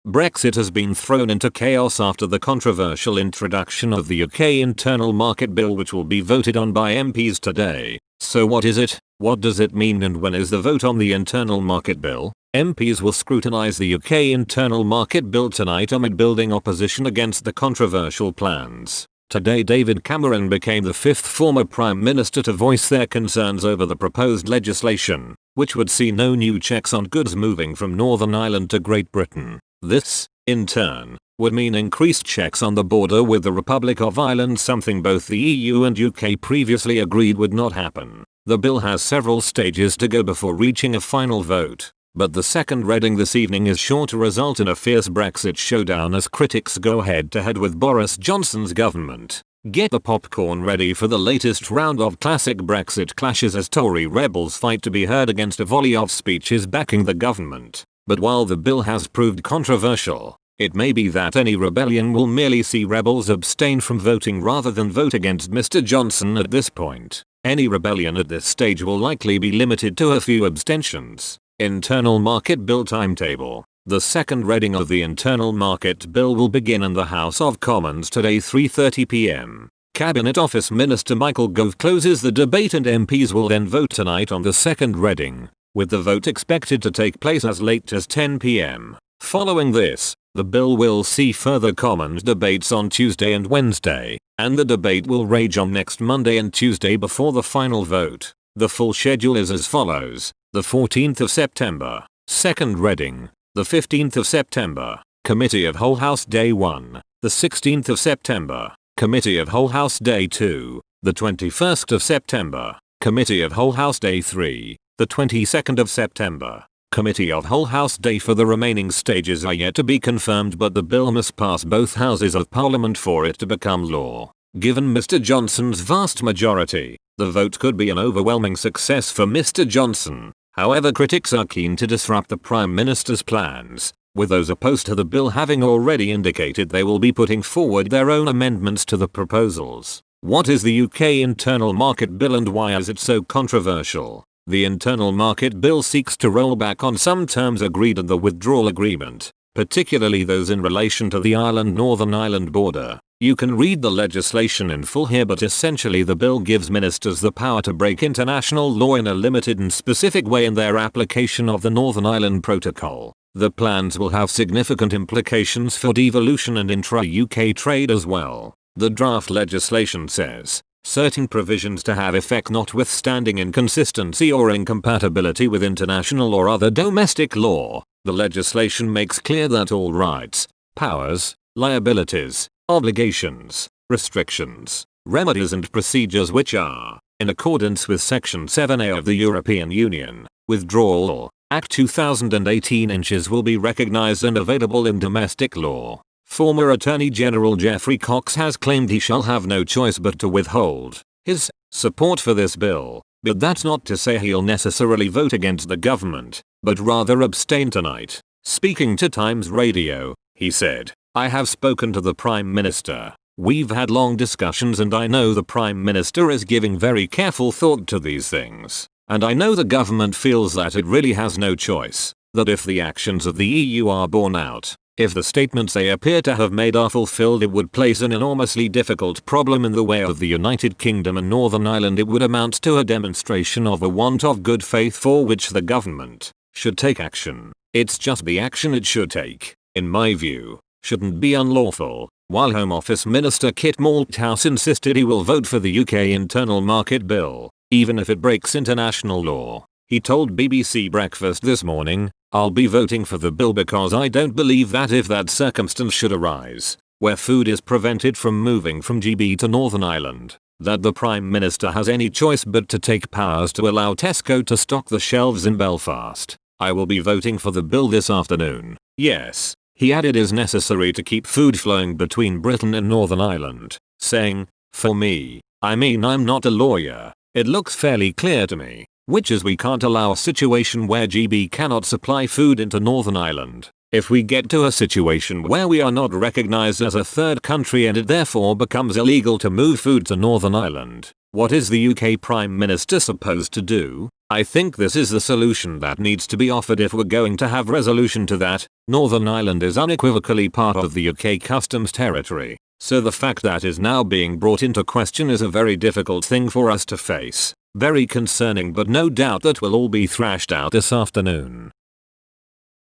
Brexit has been thrown into chaos after the controversial introduction of the UK Internal Market Bill, which will be voted on by MPs today. So what is it? What does it mean, and when is the vote on the Internal Market Bill? MPs will scrutinise the UK Internal Market Bill tonight amid building opposition against the controversial plans. Today David Cameron became the fifth former Prime Minister to voice their concerns over the proposed legislation, which would see no new checks on goods moving from Northern Ireland to Great Britain. This, in turn, would mean increased checks on the border with the Republic of Ireland, something both the EU and UK previously agreed would not happen. The bill has several stages to go before reaching a final vote, but the second reading this evening is sure to result in a fierce Brexit showdown as critics go head-to-head with Boris Johnson's government. Get the popcorn ready for the latest round of classic Brexit clashes as Tory rebels fight to be heard against a volley of speeches backing the government. But while the bill has proved controversial, it may be that any rebellion will merely see rebels abstain from voting rather than vote against Mr. Johnson at this point. Any rebellion at this stage will likely be limited to a few abstentions. Internal Market Bill timetable. The second reading of the Internal Market Bill will begin in the House of Commons today 3:30 p.m. Cabinet Office Minister Michael Gove closes the debate and MPs will then vote tonight on the second reading, with the vote expected to take place as late as 10 p.m. Following this, the bill will see further Commons debates on Tuesday and Wednesday, and the debate will rage on next Monday and Tuesday before the final vote. The full schedule is as follows: the 14th of September, second reading; the 15th of September, Committee of Whole House Day 1; the 16th of September, Committee of Whole House Day 2; the 21st of September, Committee of Whole House Day 3; the 22nd of September, Committee of Whole House Day. For the remaining stages are yet to be confirmed, but the bill must pass both houses of Parliament for it to become law. Given Mr. Johnson's vast majority, the vote could be an overwhelming success for Mr. Johnson. However, critics are keen to disrupt the Prime Minister's plans, with those opposed to the bill having already indicated they will be putting forward their own amendments to the proposals. What is the UK Internal Market Bill and why is it so controversial? The Internal Market Bill seeks to roll back on some terms agreed in the withdrawal agreement, particularly those in relation to the Ireland-Northern Ireland border. You can read the legislation in full here, but essentially the bill gives ministers the power to break international law in a limited and specific way in their application of the Northern Ireland Protocol. The plans will have significant implications for devolution and intra-UK trade as well. The draft legislation says certain provisions to have effect notwithstanding inconsistency or incompatibility with international or other domestic law. The legislation makes clear that all rights, powers, liabilities, obligations, restrictions, remedies and procedures which are, in accordance with Section 7A of the European Union Withdrawal Act 2018 will be recognized and available in domestic law. Former Attorney General Geoffrey Cox has claimed he shall have no choice but to withhold his support for this bill, but that's not to say he'll necessarily vote against the government, but rather abstain tonight. Speaking to Times Radio, he said, "I have spoken to the Prime Minister. We've had long discussions and I know the Prime Minister is giving very careful thought to these things. And I know the government feels that it really has no choice, that if the actions of the EU are borne out, if the statements they appear to have made are fulfilled, it would place an enormously difficult problem in the way of the United Kingdom and Northern Ireland. It would amount to a demonstration of a want of good faith for which the government should take action. It's just the action it should take, in my view, shouldn't be unlawful." While Home Office Minister Kit Malthouse insisted he will vote for the UK Internal Market Bill, even if it breaks international law. He told BBC Breakfast this morning, "I'll be voting for the bill because I don't believe that if that circumstance should arise, where food is prevented from moving from GB to Northern Ireland, that the Prime Minister has any choice but to take powers to allow Tesco to stock the shelves in Belfast. I will be voting for the bill this afternoon." Yes, he added, is necessary to keep food flowing between Britain and Northern Ireland, saying, "For me, I mean, I'm not a lawyer, it looks fairly clear to me, which is we can't allow a situation where GB cannot supply food into Northern Ireland. If we get to a situation where we are not recognized as a third country and it therefore becomes illegal to move food to Northern Ireland, what is the UK Prime Minister supposed to do? I think this is the solution that needs to be offered if we're going to have resolution to that. Northern Ireland is unequivocally part of the UK customs territory, so the fact that is now being brought into question is a very difficult thing for us to face. Very concerning, but no doubt that will all be thrashed out this afternoon.